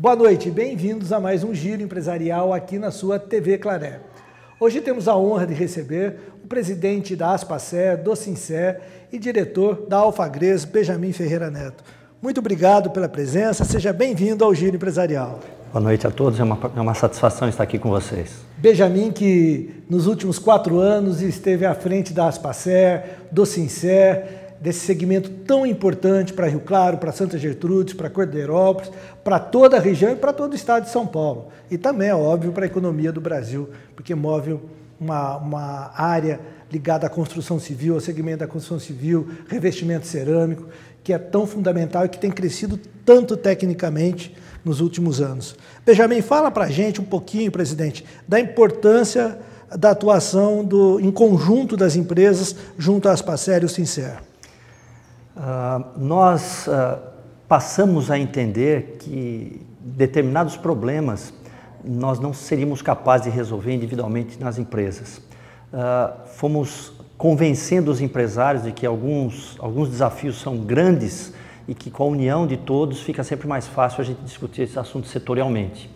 Boa noite, bem-vindos a mais um Giro Empresarial aqui na sua TV Claré. Hoje temos a honra de receber o presidente da Aspacer, do Sincer e diretor da Alfagres, Benjamin Ferreira Neto. Muito obrigado pela presença, seja bem-vindo ao Giro Empresarial. Boa noite a todos, é uma satisfação estar aqui com vocês. Benjamin, que nos últimos 4 anos esteve à frente da Aspacer, do Sincer, desse segmento tão importante para Rio Claro, para Santa Gertrudes, para Cordeirópolis, para toda a região e para todo o estado de São Paulo. E também, é óbvio, para a economia do Brasil, porque move uma área ligada à construção civil, ao segmento da construção civil, revestimento cerâmico, que é tão fundamental e que tem crescido tanto tecnicamente nos últimos anos. Benjamin, fala para a gente um pouquinho, presidente, da importância da atuação em conjunto das empresas junto à Aspacer e o Sincer. Nós passamos a entender que determinados problemas nós não seríamos capazes de resolver individualmente nas empresas. Fomos convencendo os empresários de que alguns desafios são grandes e que com a união de todos fica sempre mais fácil a gente discutir esse assunto setorialmente.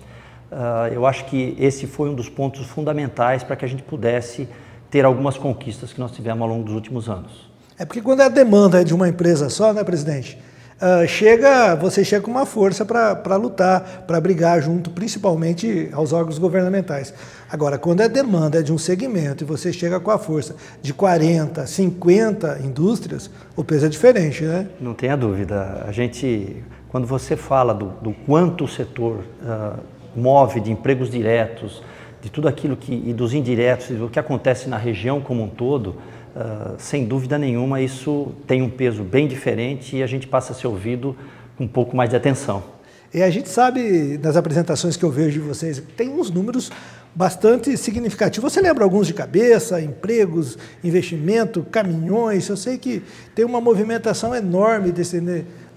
Eu acho que esse foi um dos pontos fundamentais para que a gente pudesse ter algumas conquistas que nós tivemos ao longo dos últimos anos. É porque quando a demanda é de uma empresa só, né, presidente? Você chega com uma força para lutar, para brigar junto, principalmente aos órgãos governamentais. Agora, quando a demanda é de um segmento e você chega com a força de 40, 50 indústrias, o peso é diferente, né? Não tenha dúvida. Quando você fala do quanto o setor move de empregos diretos, de tudo aquilo e dos indiretos, e do que acontece na região como um todo, sem dúvida nenhuma, isso tem um peso bem diferente e a gente passa a ser ouvido com um pouco mais de atenção. E a gente sabe, nas apresentações que eu vejo de vocês, tem uns números bastante significativos. Você lembra alguns de cabeça, empregos, investimento, caminhões? Eu sei que tem uma movimentação enorme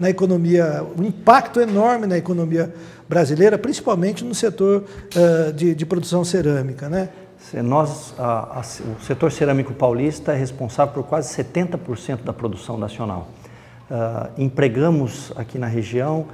na economia, um impacto enorme na economia brasileira, principalmente no setor de produção cerâmica, né? O setor cerâmico paulista é responsável por quase 70% da produção nacional. Empregamos aqui na região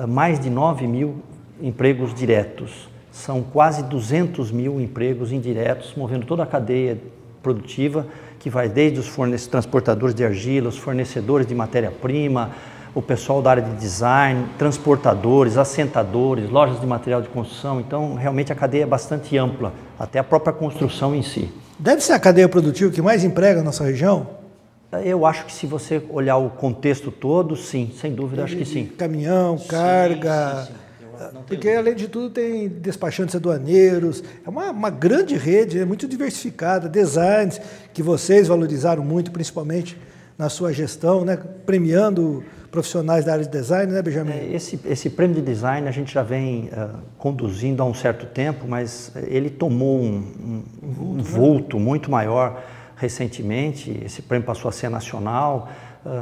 mais de 9 mil empregos diretos. São quase 200 mil empregos indiretos, movendo toda a cadeia produtiva, que vai desde os transportadores de argila, os fornecedores de matéria-prima, o pessoal da área de design, transportadores, assentadores, lojas de material de construção. Então, realmente a cadeia é bastante ampla, até a própria construção em si. Deve ser a cadeia produtiva que mais emprega na nossa região? Eu acho que se você olhar o contexto todo, sim, sem dúvida, acho que sim. Caminhão, carga, sim. Porque além de tudo tem despachantes aduaneiros, é uma grande rede, é muito diversificada, designs que vocês valorizaram muito, principalmente na sua gestão, né, premiando profissionais da área de design, né, Benjamin? Esse prêmio de design a gente já vem conduzindo há um certo tempo, mas ele tomou um vulto muito maior recentemente. Esse prêmio passou a ser nacional.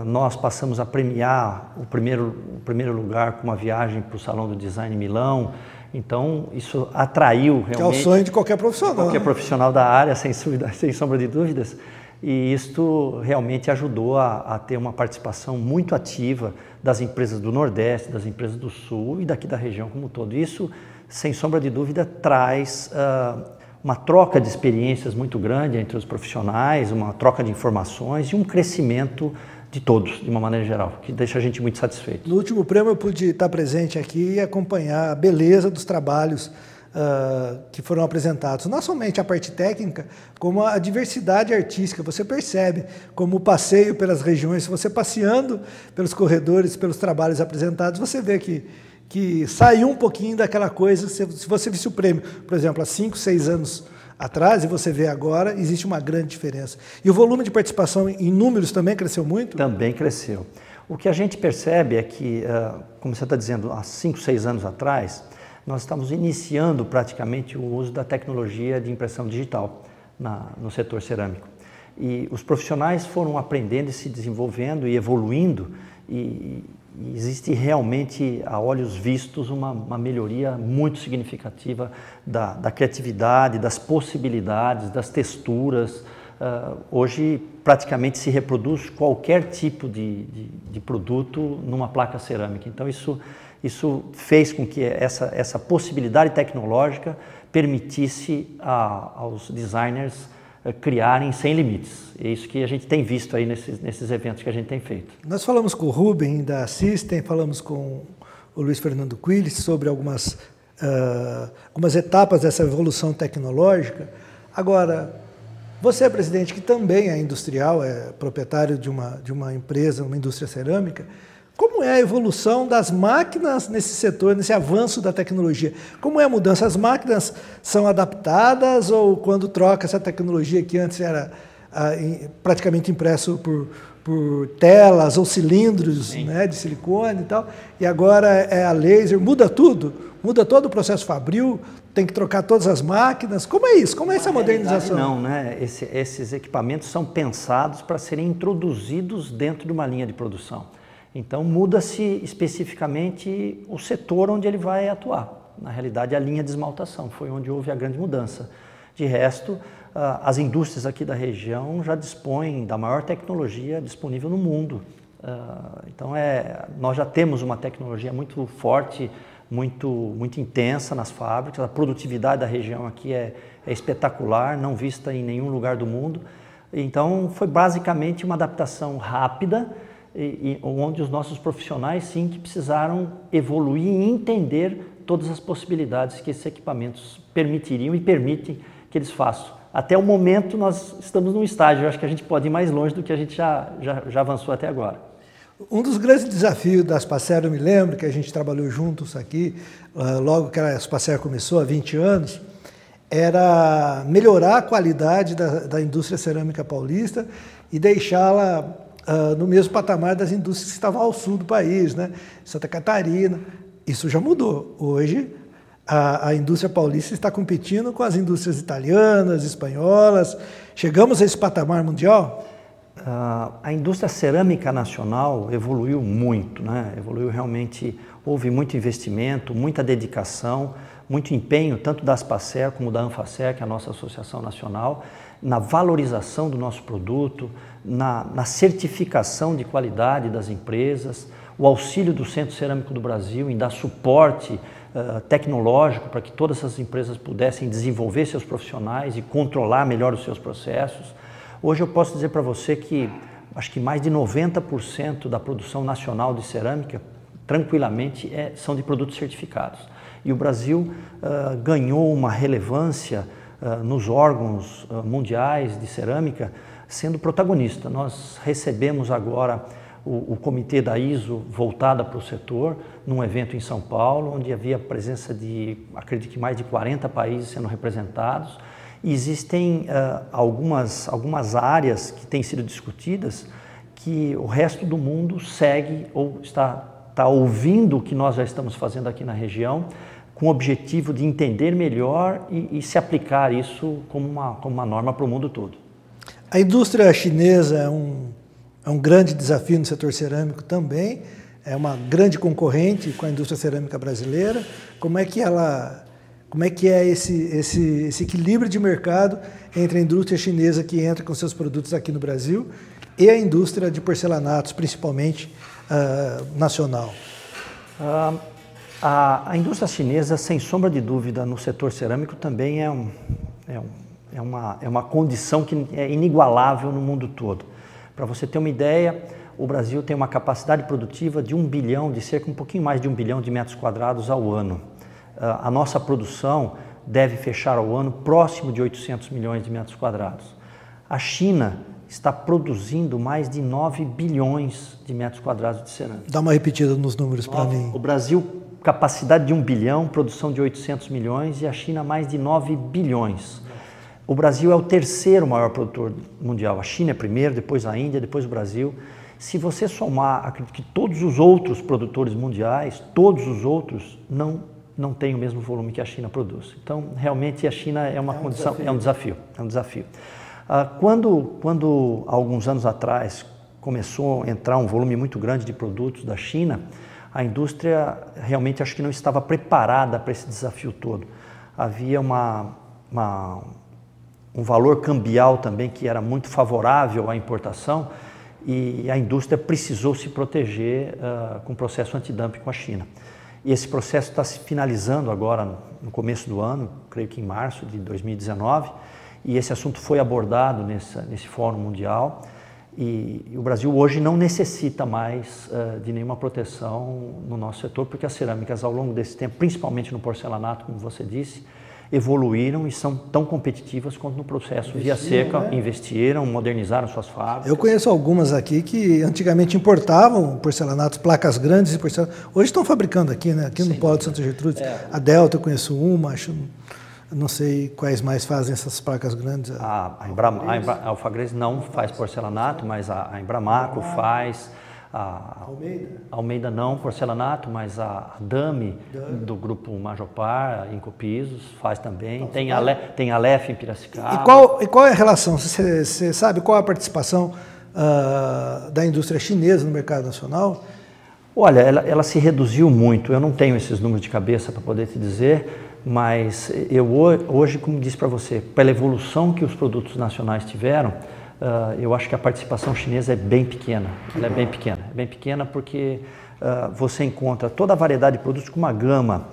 Nós passamos a premiar o primeiro lugar com uma viagem para o Salão do Design em Milão. Então, isso atraiu realmente... Que é o sonho de qualquer profissional. Qualquer profissional da área, sem sombra de dúvidas. E isto realmente ajudou a ter uma participação muito ativa das empresas do Nordeste, das empresas do Sul e daqui da região como um todo. Isso, sem sombra de dúvida, traz uma troca de experiências muito grande entre os profissionais, uma troca de informações e um crescimento de todos, de uma maneira geral, que deixa a gente muito satisfeito. No último prêmio eu pude estar presente aqui e acompanhar a beleza dos trabalhos que foram apresentados, não somente a parte técnica, como a diversidade artística. Você percebe como o passeio pelas regiões, você passeando pelos corredores, pelos trabalhos apresentados, você vê que saiu um pouquinho daquela coisa. Se você visse o prêmio, por exemplo, há 5, 6 anos atrás, e você vê agora, existe uma grande diferença. E o volume de participação em números também cresceu muito? Também cresceu. O que a gente percebe é que, como você está dizendo, há 5, 6 anos atrás, nós estamos iniciando praticamente o uso da tecnologia de impressão digital no setor cerâmico. E os profissionais foram aprendendo e se desenvolvendo e evoluindo, e existe realmente, a olhos vistos, uma melhoria muito significativa da criatividade, das possibilidades, das texturas. Hoje praticamente se reproduz qualquer tipo de produto numa placa cerâmica. Então isso Isso fez com que essa possibilidade tecnológica permitisse aos designers criarem sem limites. É isso que a gente tem visto aí nesses eventos que a gente tem feito. Nós falamos com o Rubem da System, falamos com o Luiz Fernando Quiles sobre algumas etapas dessa evolução tecnológica. Agora, você é presidente que também é industrial, é proprietário de uma empresa, uma indústria cerâmica. Como é a evolução das máquinas nesse setor, nesse avanço da tecnologia? Como é a mudança? As máquinas são adaptadas ou quando troca essa tecnologia que antes era praticamente impresso por telas ou cilindros, né, de silicone e tal, e agora é a laser, muda tudo? Muda todo o processo fabril? Tem que trocar todas as máquinas? Como é isso? Como é essa modernização? Não, né? Esses equipamentos são pensados para serem introduzidos dentro de uma linha de produção. Então, muda-se especificamente o setor onde ele vai atuar. Na realidade, a linha de esmaltação foi onde houve a grande mudança. De resto, as indústrias aqui da região já dispõem da maior tecnologia disponível no mundo. Então, nós já temos uma tecnologia muito forte, muito intensa nas fábricas. A produtividade da região aqui é espetacular, não vista em nenhum lugar do mundo. Então, foi basicamente uma adaptação rápida, onde os nossos profissionais, sim, que precisaram evoluir e entender todas as possibilidades que esses equipamentos permitiriam e permitem que eles façam. Até o momento, nós estamos num estágio, eu acho que a gente pode ir mais longe do que a gente já avançou até agora. Um dos grandes desafios da Aspacer, eu me lembro que a gente trabalhou juntos aqui, logo que a Aspacer começou, há 20 anos, era melhorar a qualidade da indústria cerâmica paulista e deixá-la no mesmo patamar das indústrias que estavam ao sul do país, né? Santa Catarina. Isso já mudou. Hoje, a indústria paulista está competindo com as indústrias italianas, espanholas. Chegamos a esse patamar mundial? A indústria cerâmica nacional evoluiu muito, né? Evoluiu realmente, houve muito investimento, muita dedicação, muito empenho, tanto da Aspacer como da Anfacer, que é a nossa associação nacional, na valorização do nosso produto, na certificação de qualidade das empresas, o auxílio do Centro Cerâmico do Brasil em dar suporte tecnológico para que todas essas empresas pudessem desenvolver seus profissionais e controlar melhor os seus processos. Hoje eu posso dizer para você que acho que mais de 90% da produção nacional de cerâmica, tranquilamente, são de produtos certificados. E o Brasil ganhou uma relevância nos órgãos mundiais de cerâmica, sendo protagonista. Nós recebemos agora o comitê da ISO voltada para o setor, num evento em São Paulo, onde havia a presença de, acredito que mais de 40 países sendo representados. E existem algumas áreas que têm sido discutidas que o resto do mundo segue ou está ouvindo o que nós já estamos fazendo aqui na região, com o objetivo de entender melhor e se aplicar isso como uma norma para o mundo todo. A indústria chinesa é um grande desafio no setor cerâmico também, é uma grande concorrente com a indústria cerâmica brasileira. Como é que é esse equilíbrio de mercado entre a indústria chinesa que entra com seus produtos aqui no Brasil e a indústria de porcelanatos, principalmente nacional? A indústria chinesa, sem sombra de dúvida, no setor cerâmico também é uma condição que é inigualável no mundo todo. Para você ter uma ideia, o Brasil tem uma capacidade produtiva de cerca um pouquinho mais de 1 bilhão de metros quadrados ao ano. A nossa produção deve fechar ao ano próximo de 800 milhões de metros quadrados. A China está produzindo mais de 9 bilhões de metros quadrados de cerâmica. Dá uma repetida nos números para mim. O Brasil, capacidade de 1 bilhão, produção de 800 milhões e a China mais de 9 bilhões. O Brasil é o terceiro maior produtor mundial. A China é primeiro, depois a Índia, depois o Brasil. Se você somar, acredito que todos os outros produtores mundiais, todos os outros não têm o mesmo volume que a China produz. Então, realmente, a China é uma condição, é um desafio. Quando, há alguns anos atrás, começou a entrar um volume muito grande de produtos da China, a indústria realmente acho que não estava preparada para esse desafio todo. Havia um valor cambial também que era muito favorável à importação e a indústria precisou se proteger com o processo antidumping com a China. E esse processo está se finalizando agora no começo do ano, creio que em março de 2019, e esse assunto foi abordado nesse Fórum Mundial. E o Brasil hoje não necessita mais de nenhuma proteção no nosso setor, porque as cerâmicas ao longo desse tempo, principalmente no porcelanato, como você disse, evoluíram e são tão competitivas quanto no processo via seca, né? Investiram, modernizaram suas fábricas. Eu conheço algumas aqui que antigamente importavam porcelanatos, placas grandes e porcelanato. Hoje estão fabricando aqui, né? Aqui no Polo de Santa Gertrudes. A Delta eu conheço uma, acho, não sei quais mais fazem essas placas grandes. A Alfagrese não faz porcelanato, mas a Embramaco faz. A Almeida não, porcelanato, mas a Dami do grupo Majopar, em Copisos, faz também. Tem a Lef em Piracicaba. E qual é a relação? Você sabe qual é a participação da indústria chinesa no mercado nacional? Olha, ela se reduziu muito. Eu não tenho esses números de cabeça para poder te dizer, mas eu hoje, como disse para você, pela evolução que os produtos nacionais tiveram, eu acho que a participação chinesa é bem pequena. Ela é bem pequena porque você encontra toda a variedade de produtos com uma gama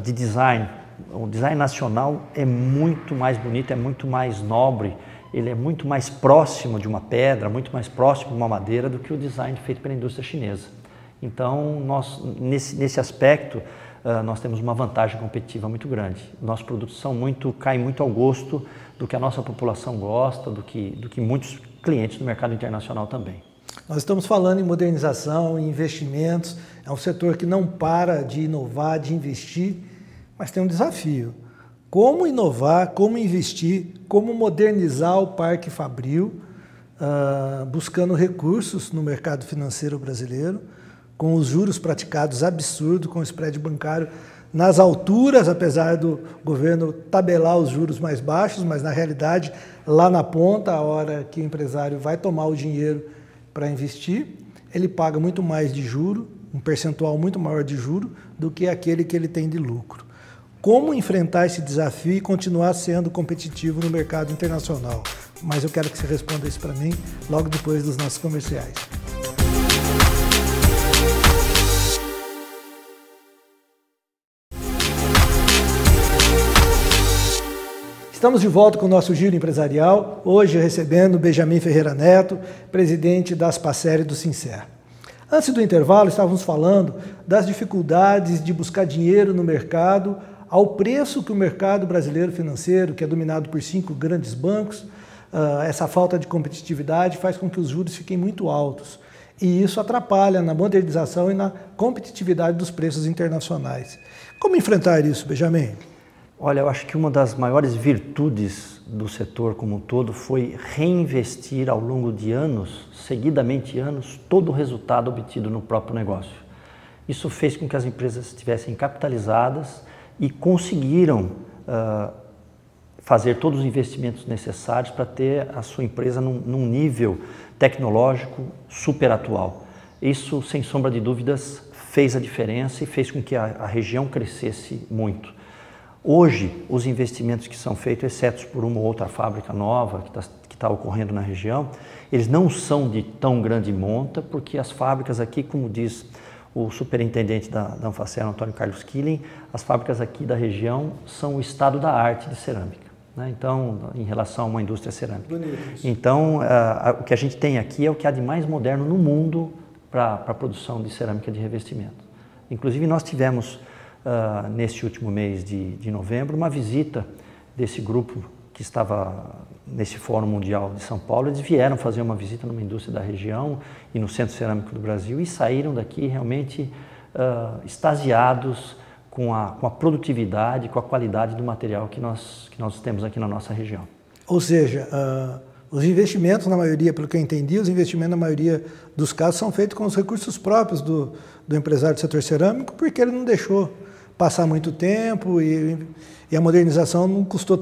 de design. O design nacional é muito mais bonito, é muito mais nobre, ele é muito mais próximo de uma pedra, muito mais próximo de uma madeira do que o design feito pela indústria chinesa. Então, nós, nesse aspecto, nós temos uma vantagem competitiva muito grande. Nossos produtos caem muito ao gosto do que a nossa população gosta, do que muitos clientes do mercado internacional também. Nós estamos falando em modernização, em investimentos. É um setor que não para de inovar, de investir, mas tem um desafio. Como inovar, como investir, como modernizar o Parque Fabril, buscando recursos no mercado financeiro brasileiro, com os juros praticados absurdos, com o spread bancário nas alturas, apesar do governo tabelar os juros mais baixos, mas na realidade, lá na ponta, a hora que o empresário vai tomar o dinheiro para investir, ele paga muito mais de juro, um percentual muito maior de juro, do que aquele que ele tem de lucro. Como enfrentar esse desafio e continuar sendo competitivo no mercado internacional? Mas eu quero que você responda isso para mim logo depois dos nossos comerciais. Estamos de volta com o nosso giro empresarial, hoje recebendo Benjamin Ferreira Neto, presidente da Aspacer e do Sincer. Antes do intervalo, estávamos falando das dificuldades de buscar dinheiro no mercado ao preço que o mercado brasileiro financeiro, que é dominado por 5 grandes bancos, essa falta de competitividade faz com que os juros fiquem muito altos. E isso atrapalha na modernização e na competitividade dos preços internacionais. Como enfrentar isso, Benjamin? Olha, eu acho que uma das maiores virtudes do setor como um todo foi reinvestir ao longo de anos, seguidamente anos, todo o resultado obtido no próprio negócio. Isso fez com que as empresas estivessem capitalizadas e conseguiram fazer todos os investimentos necessários para ter a sua empresa num nível tecnológico super atual. Isso, sem sombra de dúvidas, fez a diferença e fez com que a região crescesse muito. Hoje, os investimentos que são feitos, exceto por uma ou outra fábrica nova que está ocorrendo na região, eles não são de tão grande monta, porque as fábricas aqui, como diz o superintendente da Anfacer, Antônio Carlos Killing, as fábricas aqui da região são o estado da arte de cerâmica, né? Então, em relação a uma indústria cerâmica. Então, o que a gente tem aqui é o que há de mais moderno no mundo para a produção de cerâmica de revestimento. Inclusive, nós tivemos neste último mês de novembro, uma visita desse grupo que estava nesse Fórum Mundial de São Paulo. Eles vieram fazer uma visita numa indústria da região e no Centro Cerâmico do Brasil e saíram daqui realmente extasiados com a produtividade, com a qualidade do material que nós temos aqui na nossa região. Ou seja, os investimentos, na maioria, pelo que eu entendi, os investimentos, na maioria dos casos, são feitos com os recursos próprios do empresário do setor cerâmico, porque ele não deixou passar muito tempo e a modernização não custou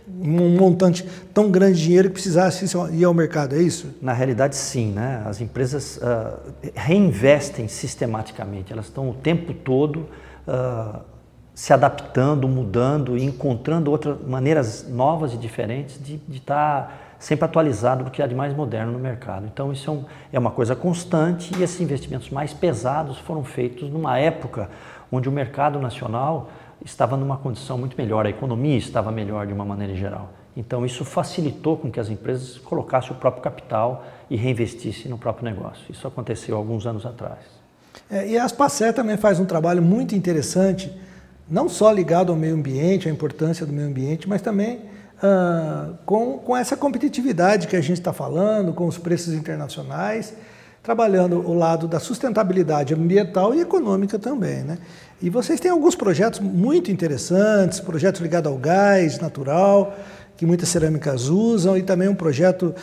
um montante tão grande de dinheiro que precisasse ir ao mercado, é isso? Na realidade, sim, né? As empresas reinvestem sistematicamente, elas estão o tempo todo se adaptando, mudando e encontrando outras maneiras novas e diferentes de estar sempre atualizado do que há de mais moderno no mercado. Então isso é uma coisa constante, e esses investimentos mais pesados foram feitos numa época onde o mercado nacional estava numa condição muito melhor, a economia estava melhor de uma maneira geral. Então isso facilitou com que as empresas colocassem o próprio capital e reinvestissem no próprio negócio. Isso aconteceu alguns anos atrás. E a Aspacer também faz um trabalho muito interessante, não só ligado ao meio ambiente, à importância do meio ambiente, mas também com essa competitividade que a gente está falando, com os preços internacionais, trabalhando o lado da sustentabilidade ambiental e econômica também, né? E vocês têm alguns projetos muito interessantes, projetos ligados ao gás natural, que muitas cerâmicas usam, e também um projeto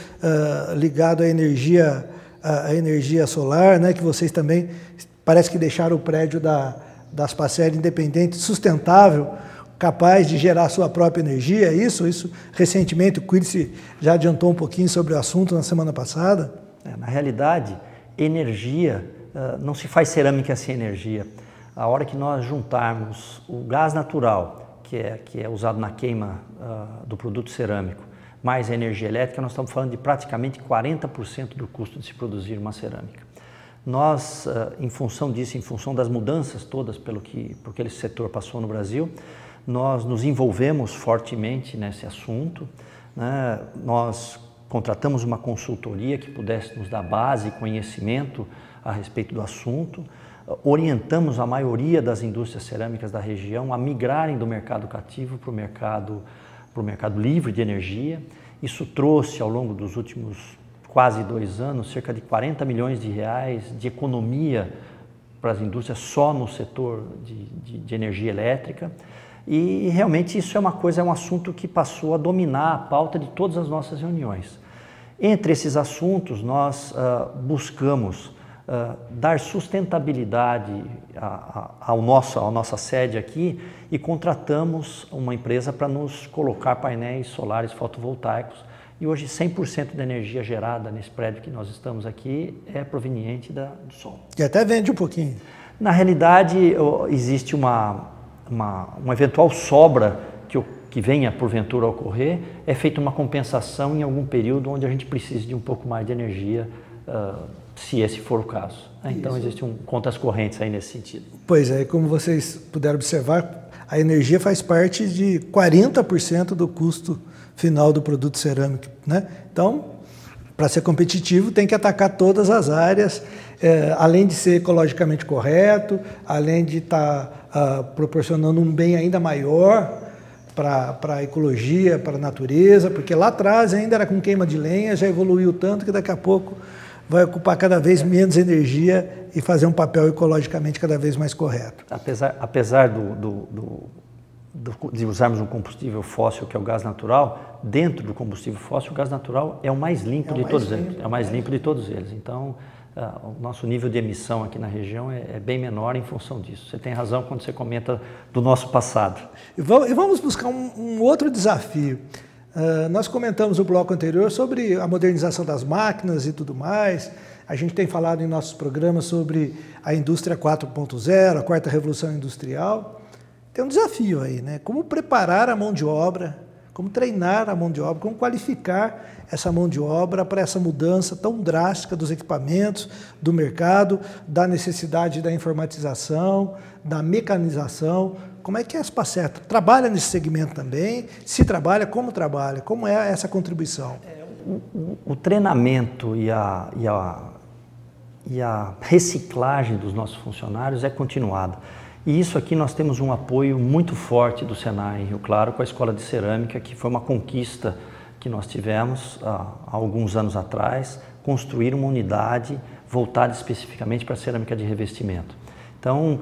ligado à energia solar, né, que vocês também parece que deixaram o prédio da Aspacer independente, sustentável, capaz de gerar sua própria energia. Isso recentemente o Quirce já adiantou um pouquinho sobre o assunto na semana passada. Na realidade, energia, não se faz cerâmica sem energia. A hora que nós juntarmos o gás natural, que é usado na queima do produto cerâmico, mais a energia elétrica, nós estamos falando de praticamente 40% do custo de se produzir uma cerâmica. Nós, em função disso, em função das mudanças todas por que esse setor passou no Brasil, nós nos envolvemos fortemente nesse assunto, né? Nós contratamos uma consultoria que pudesse nos dar base e conhecimento a respeito do assunto, orientamos a maioria das indústrias cerâmicas da região a migrarem do mercado cativo para o mercado livre de energia. Isso trouxe, ao longo dos últimos quase 2 anos, cerca de 40 milhões de reais de economia para as indústrias só no setor de energia elétrica. E realmente isso é um assunto que passou a dominar a pauta de todas as nossas reuniões. Entre esses assuntos, nós buscamos dar sustentabilidade à nossa sede aqui, e contratamos uma empresa para nos colocar painéis solares fotovoltaicos. E hoje 100% da energia gerada nesse prédio que nós estamos aqui é proveniente do sol. E até vende um pouquinho. Na realidade, existe uma eventual sobra que venha porventura a ocorrer, é feita uma compensação em algum período onde a gente precise de um pouco mais de energia, se esse for o caso. Então existem contas correntes aí nesse sentido. Pois é, como vocês puderam observar, a energia faz parte de 40% do custo final do produto cerâmico, né? Então, para ser competitivo, tem que atacar todas as áreas, além de ser ecologicamente correto, além de estar proporcionando um bem ainda maior para a ecologia, para a natureza, porque lá atrás ainda era com queima de lenha, já evoluiu tanto que daqui a pouco vai ocupar cada vez menos energia e fazer um papel ecologicamente cada vez mais correto. Apesar de usarmos um combustível fóssil, que é o gás natural, dentro do combustível fóssil, o gás natural é o mais limpo de todos eles. É o mais limpo de todos eles. Então, o nosso nível de emissão aqui na região é bem menor em função disso. Você tem razão quando você comenta do nosso passado. E vamos buscar um outro desafio. Nós comentamos no bloco anterior sobre a modernização das máquinas e tudo mais. A gente tem falado em nossos programas sobre a indústria 4.0, a quarta revolução industrial. Tem um desafio aí, né? Como preparar a mão de obra, como treinar a mão de obra, como qualificar essa mão de obra para essa mudança tão drástica dos equipamentos, do mercado, da necessidade da informatização, da mecanização. Como é que a Aspacer trabalha nesse segmento também? Se trabalha, como é essa contribuição? O treinamento e a reciclagem dos nossos funcionários é continuada. E isso aqui nós temos um apoio muito forte do Senai em Rio Claro com a Escola de Cerâmica, que foi uma conquista que nós tivemos há alguns anos atrás, construir uma unidade voltada especificamente para a cerâmica de revestimento. Então,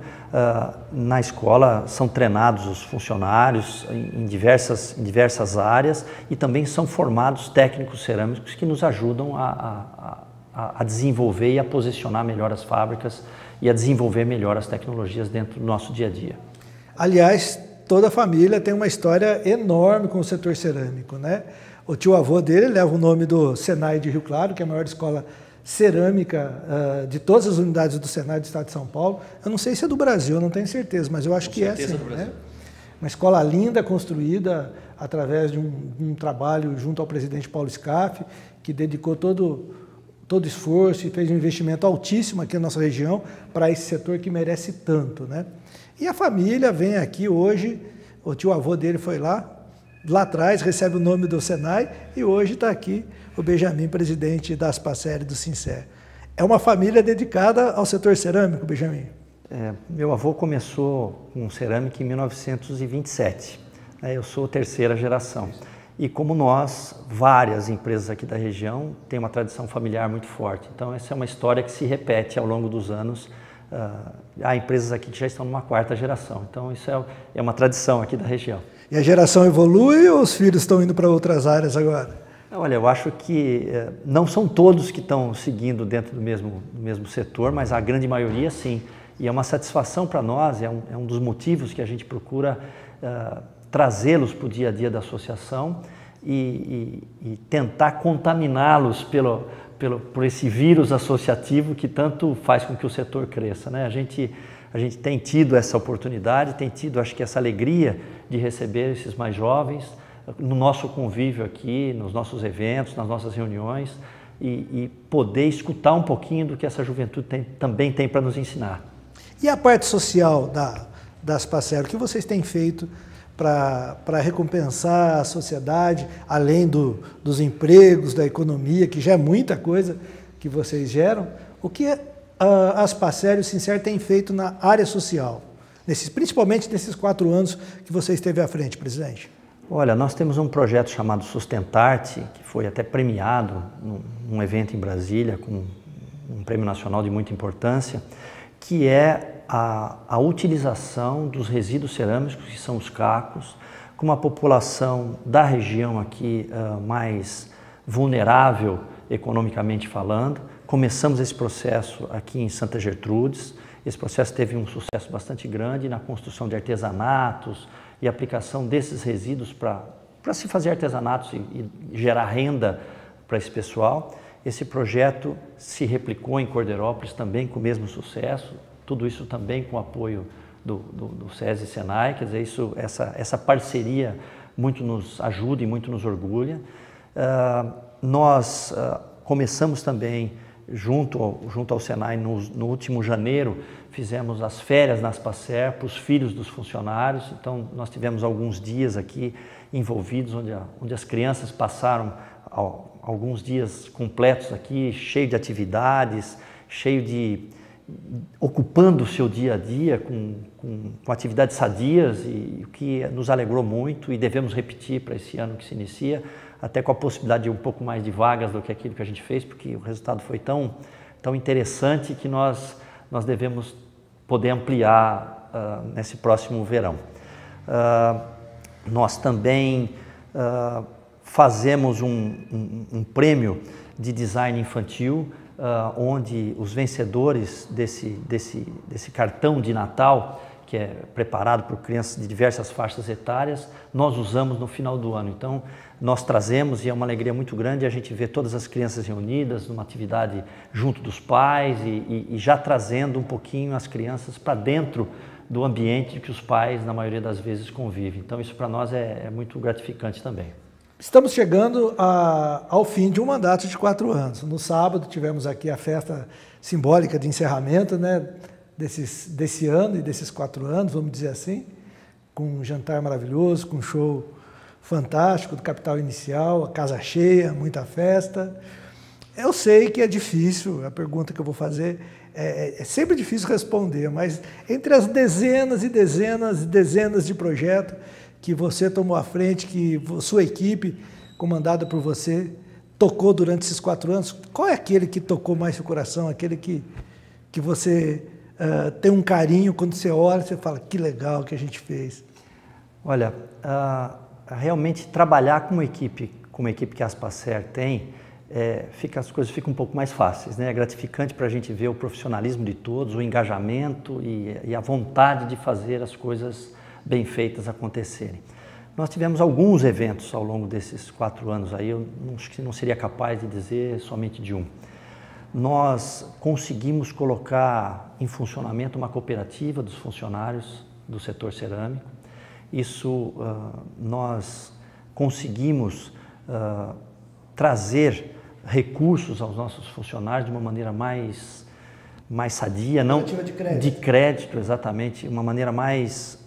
na escola são treinados os funcionários em diversas áreas, e também são formados técnicos cerâmicos que nos ajudam a desenvolver e a posicionar melhor as fábricas e a desenvolver melhor as tecnologias dentro do nosso dia a dia. Aliás, toda a família tem uma história enorme com o setor cerâmico, né? O tio-avô dele leva o nome do Senai de Rio Claro, que é a maior escola cerâmica de todas as unidades do Senai do Estado de São Paulo. Eu não sei se é do Brasil, eu não tenho certeza, mas eu acho que é sim, né? Uma escola linda, construída através de um trabalho junto ao presidente Paulo Scaff, que dedicou todo esforço e fez um investimento altíssimo aqui na nossa região para esse setor que merece tanto, né? E a família vem aqui hoje, o tio-avô dele foi lá atrás, recebe o nome do Senai e hoje está aqui o Benjamin, presidente da Aspacer e do Sincer. É uma família dedicada ao setor cerâmico, Benjamin? Meu avô começou com cerâmica em 1927. Eu sou terceira geração. E como nós, várias empresas aqui da região têm uma tradição familiar muito forte. Então essa é uma história que se repete ao longo dos anos. Há empresas aqui que já estão numa quarta geração. Então isso é uma tradição aqui da região. E a geração evolui ou os filhos estão indo para outras áreas agora? Olha, eu acho que não são todos que estão seguindo dentro do mesmo setor, mas a grande maioria sim. E é uma satisfação para nós, é um dos motivos que a gente procura trazê-los para o dia a dia da associação e tentar contaminá-los por esse vírus associativo que tanto faz com que o setor cresça, né? A gente tem tido essa oportunidade, tem tido, acho que, essa alegria de receber esses mais jovens no nosso convívio aqui, nos nossos eventos, nas nossas reuniões e poder escutar um pouquinho do que essa juventude também tem para nos ensinar. E a parte social da Aspacer, o que vocês têm feito para recompensar a sociedade, além dos empregos, da economia, que já é muita coisa que vocês geram? O que a Aspacer e o Sincer têm feito na área social, principalmente nesses 4 anos que você esteve à frente, presidente? Olha, nós temos um projeto chamado Sustentarte, que foi até premiado num evento em Brasília, com um prêmio nacional de muita importância, que é a utilização dos resíduos cerâmicos, que são os cacos, com uma população da região aqui mais vulnerável economicamente falando. Começamos esse processo aqui em Santa Gertrudes. Esse processo teve um sucesso bastante grande na construção de artesanatos e aplicação desses resíduos para se fazer artesanatos e gerar renda para esse pessoal. Esse projeto se replicou em Cordeirópolis também com o mesmo sucesso, tudo isso também com o apoio do SESI e Senai, quer dizer, essa parceria muito nos ajuda e muito nos orgulha. Nós começamos também, junto ao Senai, no último janeiro, fizemos as férias na Aspacer para os filhos dos funcionários. Então, nós tivemos alguns dias aqui envolvidos, onde as crianças passaram alguns dias completos aqui, cheio de atividades, ocupando o seu dia a dia com atividades sadias, e o que nos alegrou muito, e devemos repetir para esse ano que se inicia, até com a possibilidade de um pouco mais de vagas do que aquilo que a gente fez, porque o resultado foi tão interessante que nós devemos poder ampliar nesse próximo verão. Nós também fazemos um prêmio de design infantil, onde os vencedores desse cartão de Natal, que é preparado por crianças de diversas faixas etárias, nós usamos no final do ano. Então, nós trazemos, e é uma alegria muito grande, a gente ver todas as crianças reunidas numa atividade junto dos pais e já trazendo um pouquinho as crianças para dentro do ambiente que os pais, na maioria das vezes, convivem. Então, isso para nós é muito gratificante também. Estamos chegando ao fim de um mandato de 4 anos. No sábado tivemos aqui a festa simbólica de encerramento, né, desse ano e desses 4 anos, vamos dizer assim, com um jantar maravilhoso, com um show fantástico do Capital Inicial, a casa cheia, muita festa. Eu sei que é difícil, a pergunta que eu vou fazer é sempre difícil responder, mas entre as dezenas e dezenas e dezenas de projetos que você tomou à frente, que sua equipe, comandada por você, tocou durante esses 4 anos, qual é aquele que tocou mais seu coração, aquele que você tem um carinho, quando você olha, você fala, que legal que a gente fez? Olha, realmente trabalhar com uma equipe que a Aspacer tem, as coisas ficam um pouco mais fáceis, né? É gratificante para a gente ver o profissionalismo de todos, o engajamento e a vontade de fazer as coisas bem feitas acontecerem. Nós tivemos alguns eventos ao longo desses 4 anos aí, eu acho que não seria capaz de dizer somente de um. Nós conseguimos colocar em funcionamento uma cooperativa dos funcionários do setor cerâmico. Isso nós conseguimos trazer recursos aos nossos funcionários de uma maneira mais sadia, não de crédito, exatamente, uma maneira mais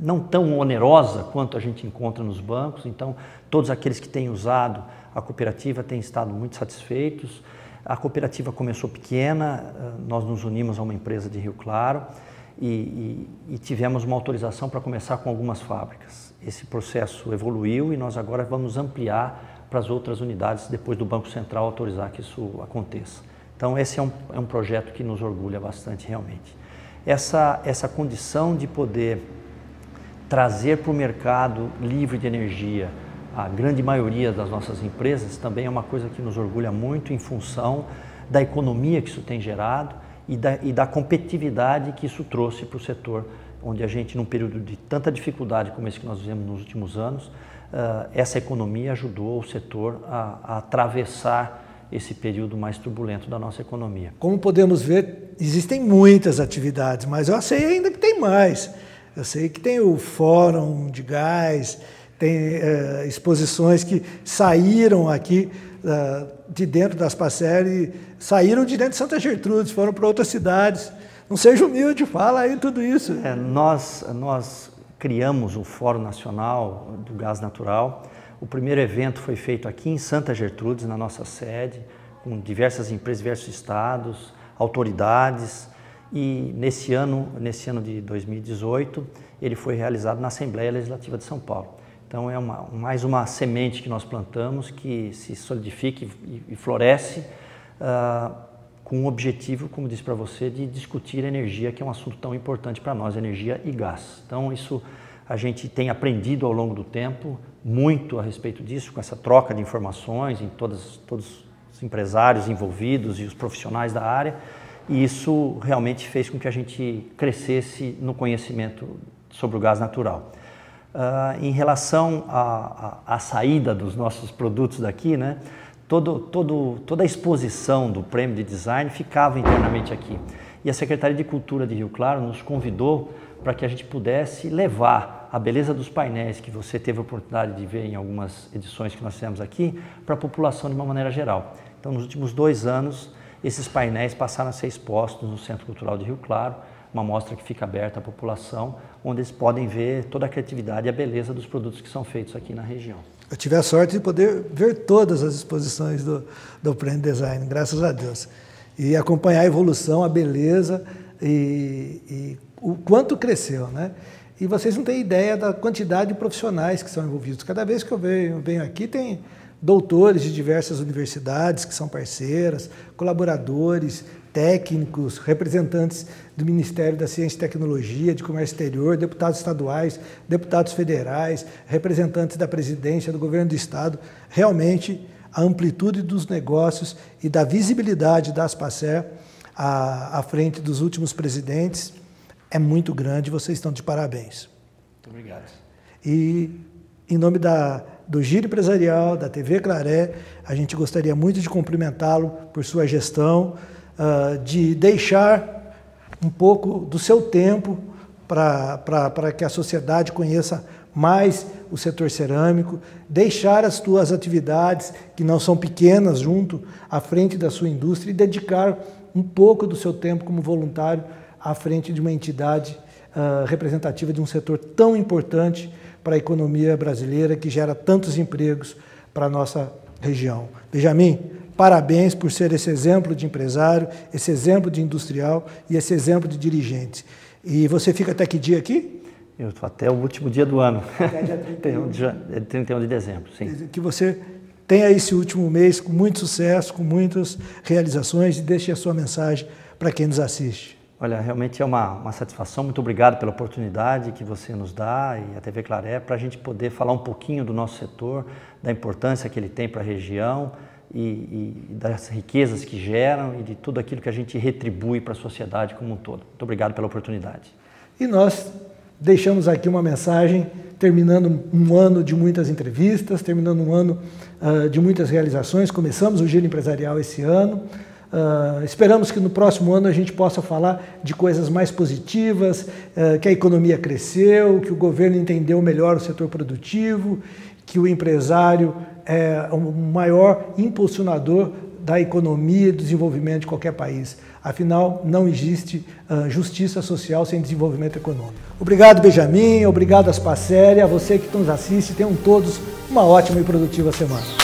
não tão onerosa quanto a gente encontra nos bancos. Então, todos aqueles que têm usado a cooperativa têm estado muito satisfeitos. A cooperativa começou pequena, nós nos unimos a uma empresa de Rio Claro e tivemos uma autorização para começar com algumas fábricas. Esse processo evoluiu e nós agora vamos ampliar para as outras unidades depois do Banco Central autorizar que isso aconteça. Então, esse é um projeto que nos orgulha bastante realmente. Essa condição de poder trazer para o mercado livre de energia a grande maioria das nossas empresas também é uma coisa que nos orgulha muito em função da economia que isso tem gerado e da competitividade que isso trouxe para o setor, onde a gente, num período de tanta dificuldade como esse que nós vivemos nos últimos anos, essa economia ajudou o setor a atravessar esse período mais turbulento da nossa economia. Como podemos ver, existem muitas atividades, mas eu sei ainda que tem mais. Eu sei que tem o Fórum de Gás, tem exposições que saíram aqui de dentro da Aspacer e saíram de dentro de Santa Gertrudes, foram para outras cidades. Não seja humilde, fala aí tudo isso. Nós criamos o Fórum Nacional do Gás Natural. O primeiro evento foi feito aqui em Santa Gertrudes, na nossa sede, com diversas empresas, diversos estados, autoridades. E nesse ano de 2018, ele foi realizado na Assembleia Legislativa de São Paulo. Então é mais uma semente que nós plantamos que se solidifica e floresce com o objetivo, como disse para você, de discutir energia, que é um assunto tão importante para nós, energia e gás. Então isso a gente tem aprendido ao longo do tempo muito a respeito disso, com essa troca de informações em todos os empresários envolvidos e os profissionais da área, e isso realmente fez com que a gente crescesse no conhecimento sobre o gás natural. Em relação à saída dos nossos produtos daqui, né, toda a exposição do prêmio de design ficava internamente aqui. E a Secretaria de Cultura de Rio Claro nos convidou para que a gente pudesse levar a beleza dos painéis que você teve a oportunidade de ver em algumas edições que nós fizemos aqui para a população de uma maneira geral. Então, nos últimos 2 anos, esses painéis passaram a ser expostos no Centro Cultural de Rio Claro, uma mostra que fica aberta à população, onde eles podem ver toda a criatividade e a beleza dos produtos que são feitos aqui na região. Eu tive a sorte de poder ver todas as exposições do Prêmio Design, graças a Deus. E acompanhar a evolução, a beleza e o quanto cresceu, né? E vocês não têm ideia da quantidade de profissionais que são envolvidos. Cada vez que eu venho aqui, tem doutores de diversas universidades que são parceiras, colaboradores, técnicos, representantes do Ministério da Ciência e Tecnologia, de Comércio Exterior, deputados estaduais, deputados federais, representantes da presidência, do governo do estado. Realmente, a amplitude dos negócios e da visibilidade da Aspacer à frente dos últimos presidentes é muito grande. Vocês estão de parabéns. Muito obrigado. E, em nome do Giro Empresarial, da TV Claré, a gente gostaria muito de cumprimentá-lo por sua gestão, de deixar um pouco do seu tempo para que a sociedade conheça mais o setor cerâmico, deixar as suas atividades, que não são pequenas, junto à frente da sua indústria e dedicar um pouco do seu tempo como voluntário à frente de uma entidade representativa de um setor tão importante para a economia brasileira, que gera tantos empregos para a nossa região. Benjamin, parabéns por ser esse exemplo de empresário, esse exemplo de industrial e esse exemplo de dirigente. E você fica até que dia aqui? Eu estou até o último dia do ano. Até dia 31 de dezembro, sim. Que você tenha esse último mês com muito sucesso, com muitas realizações, e deixe a sua mensagem para quem nos assiste. Olha, realmente é uma satisfação. Muito obrigado pela oportunidade que você nos dá e a TV Claré para a gente poder falar um pouquinho do nosso setor, da importância que ele tem para a região e das riquezas que geram e de tudo aquilo que a gente retribui para a sociedade como um todo. Muito obrigado pela oportunidade. E nós deixamos aqui uma mensagem, terminando um ano de muitas entrevistas, terminando um ano de muitas realizações. Começamos o Giro Empresarial esse ano. Esperamos que no próximo ano a gente possa falar de coisas mais positivas, que a economia cresceu, que o governo entendeu melhor o setor produtivo, que o empresário é o maior impulsionador da economia e do desenvolvimento de qualquer país. Afinal, não existe justiça social sem desenvolvimento econômico. Obrigado, Benjamin, obrigado, Aspacer, e a você que nos assiste. Tenham todos uma ótima e produtiva semana.